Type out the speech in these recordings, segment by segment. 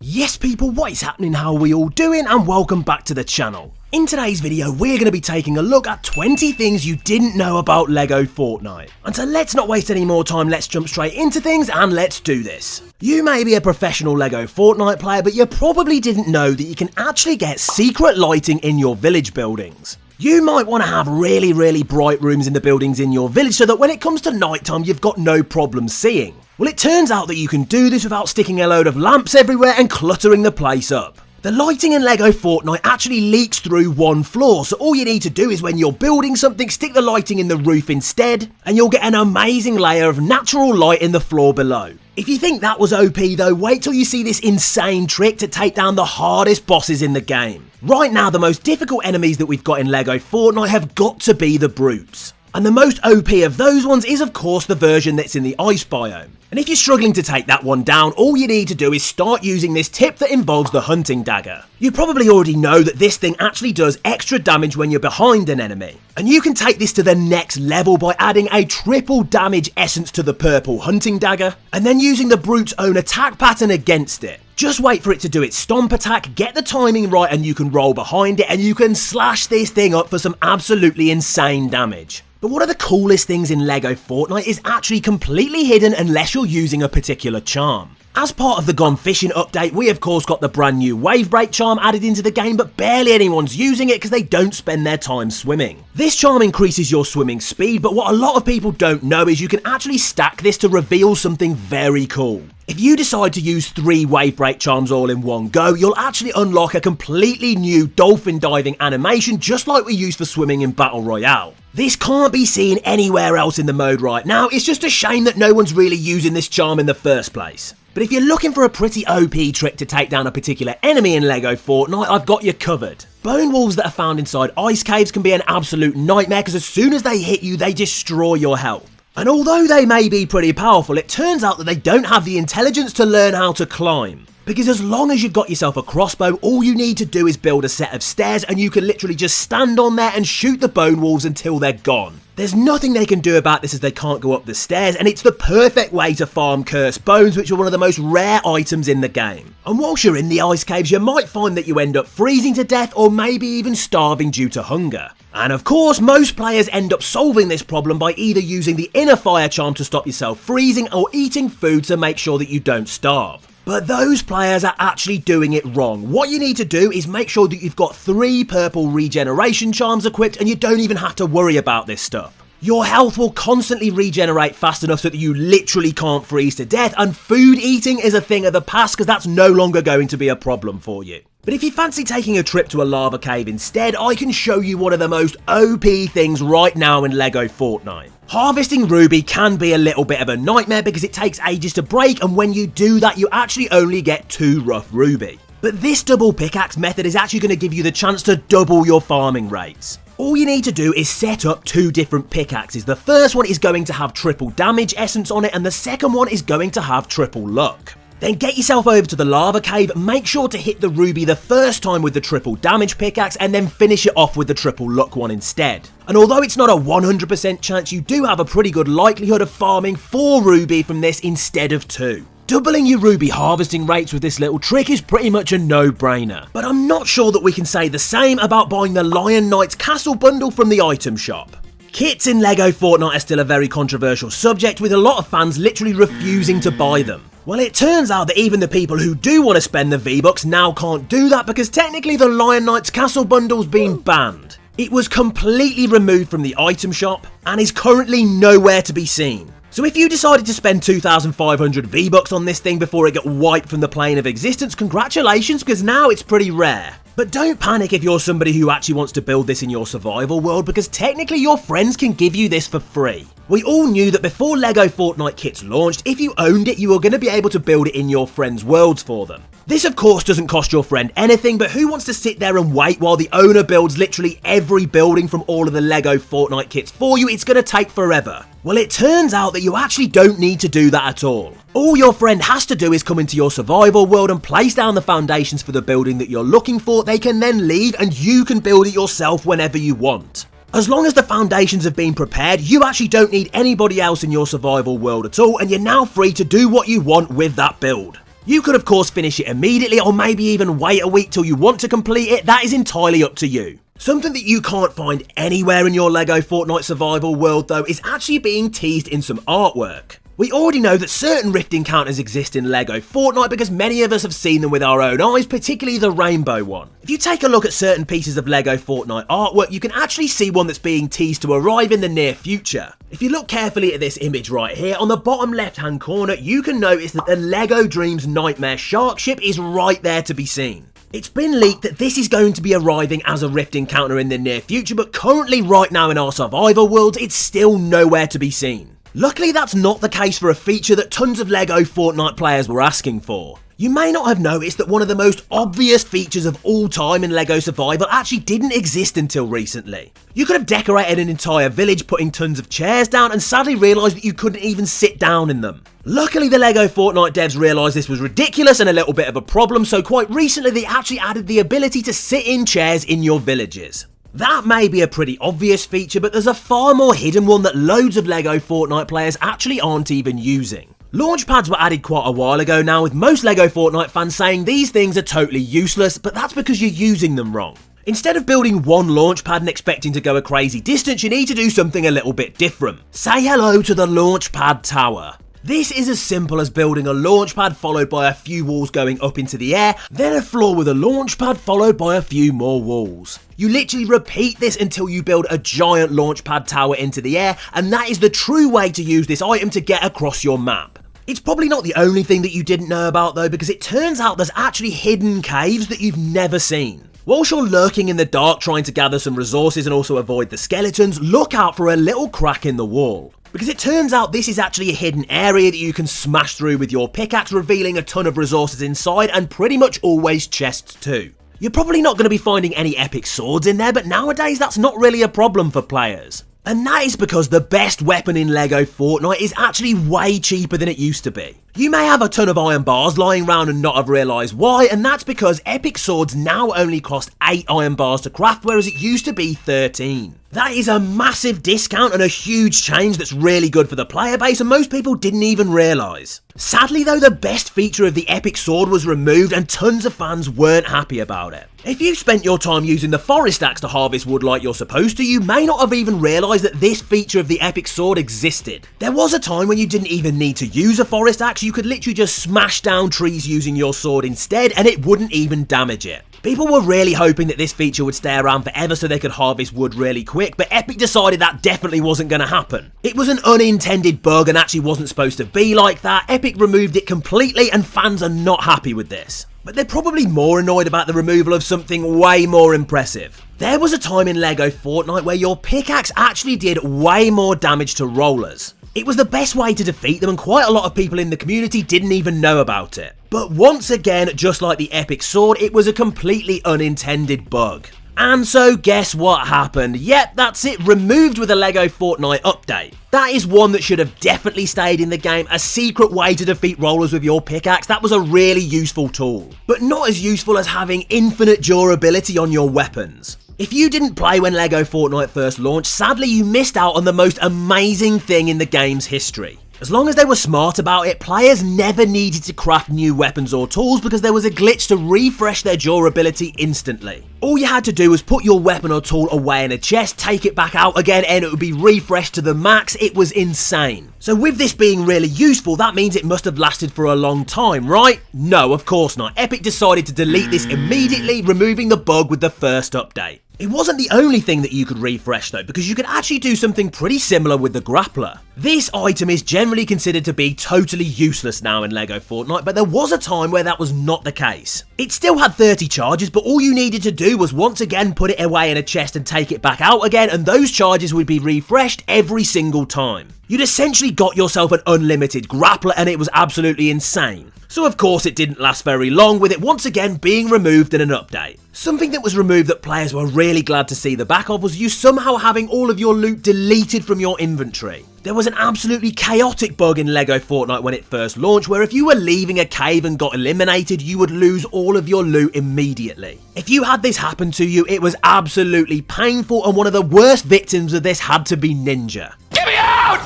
Yes people, what is happening, how are we all doing, and welcome back to the channel. In today's video, we're going to be taking a look at 20 things you didn't know about Lego Fortnite. And so let's not waste any more time, let's jump straight into things and let's do this. You may be a professional Lego Fortnite player, but you probably didn't know that you can actually get secret lighting in your village buildings. You might want to have really bright rooms in the buildings in your village so that when it comes to nighttime you've got no problem seeing. Well, it turns out that you can do this without sticking a load of lamps everywhere and cluttering the place up. The lighting in Lego Fortnite actually leaks through one floor, so all you need to do is when you're building something, stick the lighting in the roof instead, and you'll get an amazing layer of natural light in the floor below. If you think that was OP though, wait till you see this insane trick to take down the hardest bosses in the game. Right now, the most difficult enemies that we've got in Lego Fortnite have got to be the brutes. And the most OP of those ones is of course the version that's in the ice biome. And if you're struggling to take that one down, all you need to do is start using this tip that involves the hunting dagger. You probably already know that this thing actually does extra damage when you're behind an enemy. And you can take this to the next level by adding a triple damage essence to the purple hunting dagger, and then using the brute's own attack pattern against it. Just wait for it to do its stomp attack, get the timing right, and you can roll behind it and you can slash this thing up for some absolutely insane damage. But one of the coolest things in Lego Fortnite is actually completely hidden unless you're using a particular charm. As part of the Gone Fishing update, we of course got the brand new Wave Break charm added into the game, but barely anyone's using it because they don't spend their time swimming. This charm increases your swimming speed, but what a lot of people don't know is you can actually stack this to reveal something very cool. If you decide to use 3 Wave Break charms all in one go, you'll actually unlock a completely new dolphin diving animation just like we use for swimming in Battle Royale. This can't be seen anywhere else in the mode right now, it's just a shame that no one's really using this charm in the first place. But if you're looking for a pretty OP trick to take down a particular enemy in Lego Fortnite, I've got you covered. Bone wolves that are found inside ice caves can be an absolute nightmare because as soon as they hit you, they destroy your health. And although they may be pretty powerful, it turns out that they don't have the intelligence to learn how to climb. Because as long as you've got yourself a crossbow, all you need to do is build a set of stairs and you can literally just stand on there and shoot the bone wolves until they're gone. There's nothing they can do about this as they can't go up the stairs, and it's the perfect way to farm cursed bones, which are one of the most rare items in the game. And whilst you're in the ice caves, you might find that you end up freezing to death or maybe even starving due to hunger. And of course, most players end up solving this problem by either using the inner fire charm to stop yourself freezing or eating food to make sure that you don't starve. But those players are actually doing it wrong. What you need to do is make sure that you've got 3 purple regeneration charms equipped and you don't even have to worry about this stuff. Your health will constantly regenerate fast enough so that you literally can't freeze to death, and food eating is a thing of the past because that's no longer going to be a problem for you. But if you fancy taking a trip to a lava cave instead, I can show you one of the most OP things right now in Lego Fortnite. Harvesting ruby can be a little bit of a nightmare because it takes ages to break, and when you do that you actually only get 2 rough ruby. But this double pickaxe method is actually going to give you the chance to double your farming rates. All you need to do is set up 2 different pickaxes. The first one is going to have triple damage essence on it and the second one is going to have triple luck. Then get yourself over to the lava cave, make sure to hit the ruby the first time with the triple damage pickaxe and then finish it off with the triple luck one instead. And although it's not a 100% chance, you do have a pretty good likelihood of farming 4 ruby from this instead of 2. Doubling your ruby harvesting rates with this little trick is pretty much a no-brainer. But I'm not sure that we can say the same about buying the Lion Knight's Castle bundle from the item shop. Kits in Lego Fortnite are still a very controversial subject, with a lot of fans literally refusing to buy them. Well, it turns out that even the people who do want to spend the V-Bucks now can't do that because technically the Lion Knight's Castle bundle's been banned. It was completely removed from the item shop and is currently nowhere to be seen. So if you decided to spend 2,500 V-Bucks on this thing before it got wiped from the plane of existence, congratulations, because now it's pretty rare. But don't panic if you're somebody who actually wants to build this in your survival world, because technically your friends can give you this for free. We all knew that before Lego Fortnite kits launched, if you owned it, you were going to be able to build it in your friends' worlds for them. This of course doesn't cost your friend anything, but who wants to sit there and wait while the owner builds literally every building from all of the Lego Fortnite kits for you? It's going to take forever. Well, it turns out that you actually don't need to do that at all. All your friend has to do is come into your survival world and place down the foundations for the building that you're looking for. They can then leave and you can build it yourself whenever you want. As long as the foundations have been prepared, you actually don't need anybody else in your survival world at all, and you're now free to do what you want with that build. You could of course finish it immediately or maybe even wait a week till you want to complete it, that is entirely up to you. Something that you can't find anywhere in your Lego Fortnite survival world though is actually being teased in some artwork. We already know that certain rift encounters exist in Lego Fortnite because many of us have seen them with our own eyes, particularly the rainbow one. If you take a look at certain pieces of Lego Fortnite artwork, you can actually see one that's being teased to arrive in the near future. If you look carefully at this image right here, on the bottom left hand corner, you can notice that the Lego Dreams Nightmare Shark ship is right there to be seen. It's been leaked that this is going to be arriving as a rift encounter in the near future, but currently right now in our survival worlds, it's still nowhere to be seen. Luckily, that's not the case for a feature that tons of Lego Fortnite players were asking for. You may not have noticed that one of the most obvious features of all time in Lego Survival actually didn't exist until recently. You could have decorated an entire village putting tons of chairs down and sadly realised that you couldn't even sit down in them. Luckily, the Lego Fortnite devs realised this was ridiculous and a little bit of a problem, so quite recently they actually added the ability to sit in chairs in your villages. That may be a pretty obvious feature, but there's a far more hidden one that loads of Lego Fortnite players actually aren't even using. Launch pads were added quite a while ago now, with most Lego Fortnite fans saying these things are totally useless, but that's because you're using them wrong. Instead of building one launch pad and expecting to go a crazy distance, you need to do something a little bit different. Say hello to the launch pad tower. This is as simple as building a launch pad followed by a few walls going up into the air, then a floor with a launch pad followed by a few more walls. You literally repeat this until you build a giant launch pad tower into the air, and that is the true way to use this item to get across your map. It's probably not the only thing that you didn't know about though, because it turns out there's actually hidden caves that you've never seen. Whilst you're lurking in the dark trying to gather some resources and also avoid the skeletons, look out for a little crack in the wall. Because it turns out this is actually a hidden area that you can smash through with your pickaxe, revealing a ton of resources inside and pretty much always chests too. You're probably not going to be finding any epic swords in there, but nowadays that's not really a problem for players. And that is because the best weapon in Lego Fortnite is actually way cheaper than it used to be. You may have a ton of iron bars lying around and not have realised why, and that's because epic swords now only cost 8 iron bars to craft, whereas it used to be 13. That is a massive discount and a huge change that's really good for the player base, and most people didn't even realise. Sadly though, the best feature of the epic sword was removed and tons of fans weren't happy about it. If you spent your time using the forest axe to harvest wood like you're supposed to, you may not have even realised that this feature of the epic sword existed. There was a time when you didn't even need to use a forest axe, you could literally just smash down trees using your sword instead and it wouldn't even damage it. People were really hoping that this feature would stay around forever so they could harvest wood really quick, but Epic decided that definitely wasn't going to happen. It was an unintended bug and actually wasn't supposed to be like that. Epic removed it completely and fans are not happy with this. But they're probably more annoyed about the removal of something way more impressive. There was a time in Lego Fortnite where your pickaxe actually did way more damage to rollers. It was the best way to defeat them and quite a lot of people in the community didn't even know about it. But once again, just like the epic sword, it was a completely unintended bug. And so guess what happened? Yep, that's it, removed with a Lego Fortnite update. That is one that should have definitely stayed in the game, a secret way to defeat rollers with your pickaxe. That was a really useful tool, but not as useful as having infinite durability on your weapons. If you didn't play when Lego Fortnite first launched, sadly you missed out on the most amazing thing in the game's history. As long as they were smart about it, players never needed to craft new weapons or tools because there was a glitch to refresh their durability instantly. All you had to do was put your weapon or tool away in a chest, take it back out again, and it would be refreshed to the max. It was insane. So with this being really useful, that means it must have lasted for a long time, right? No, of course not. Epic decided to delete this immediately, removing the bug with the first update. It wasn't the only thing that you could refresh though, because you could actually do something pretty similar with the grappler. This item is generally considered to be totally useless now in Lego Fortnite, but there was a time where that was not the case. It still had 30 charges, but all you needed to do was once again put it away in a chest and take it back out again, and those charges would be refreshed every single time. You'd essentially got yourself an unlimited grappler and it was absolutely insane. So of course it didn't last very long, with it once again being removed in an update. Something that was removed that players were really glad to see the back of was you somehow having all of your loot deleted from your inventory. There was an absolutely chaotic bug in Lego Fortnite when it first launched, where if you were leaving a cave and got eliminated, you would lose all of your loot immediately. If you had this happen to you, it was absolutely painful, and one of the worst victims of this had to be Ninja. Get me out!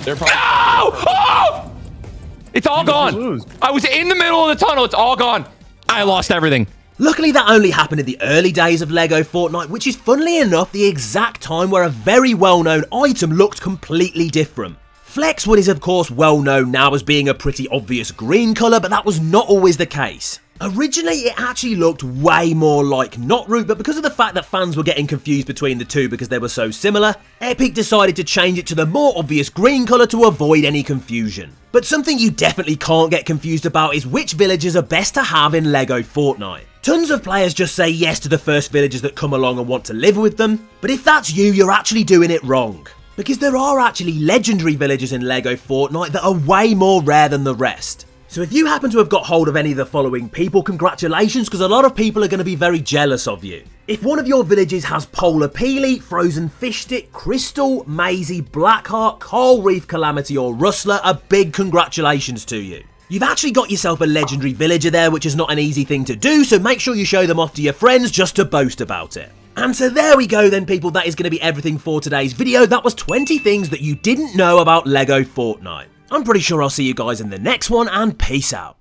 They're probably. No! Oh! It's all gone. I was in the middle of the tunnel. It's all gone. I lost everything. Luckily, that only happened in the early days of Lego Fortnite, which is funnily enough the exact time where a very well-known item looked completely different. Flexwood is of course well known now as being a pretty obvious green colour, but that was not always the case. Originally, it actually looked way more like Knotroot, but because of the fact that fans were getting confused between the two because they were so similar, Epic decided to change it to the more obvious green colour to avoid any confusion. But something you definitely can't get confused about is which villagers are best to have in Lego Fortnite. Tons of players just say yes to the first villagers that come along and want to live with them, but if that's you, you're actually doing it wrong. Because there are actually legendary villagers in Lego Fortnite that are way more rare than the rest. So if you happen to have got hold of any of the following people, congratulations, because a lot of people are going to be very jealous of you. If one of your villages has Polar Peely, Frozen Fish Stick, Crystal, Maisie, Blackheart, Coral Reef Calamity or Rustler, a big congratulations to you. You've actually got yourself a legendary villager there, which is not an easy thing to do, so make sure you show them off to your friends just to boast about it. And so there we go then people, that is going to be everything for today's video. That was 20 things that you didn't know about Lego Fortnite. I'm pretty sure I'll see you guys in the next one, and peace out.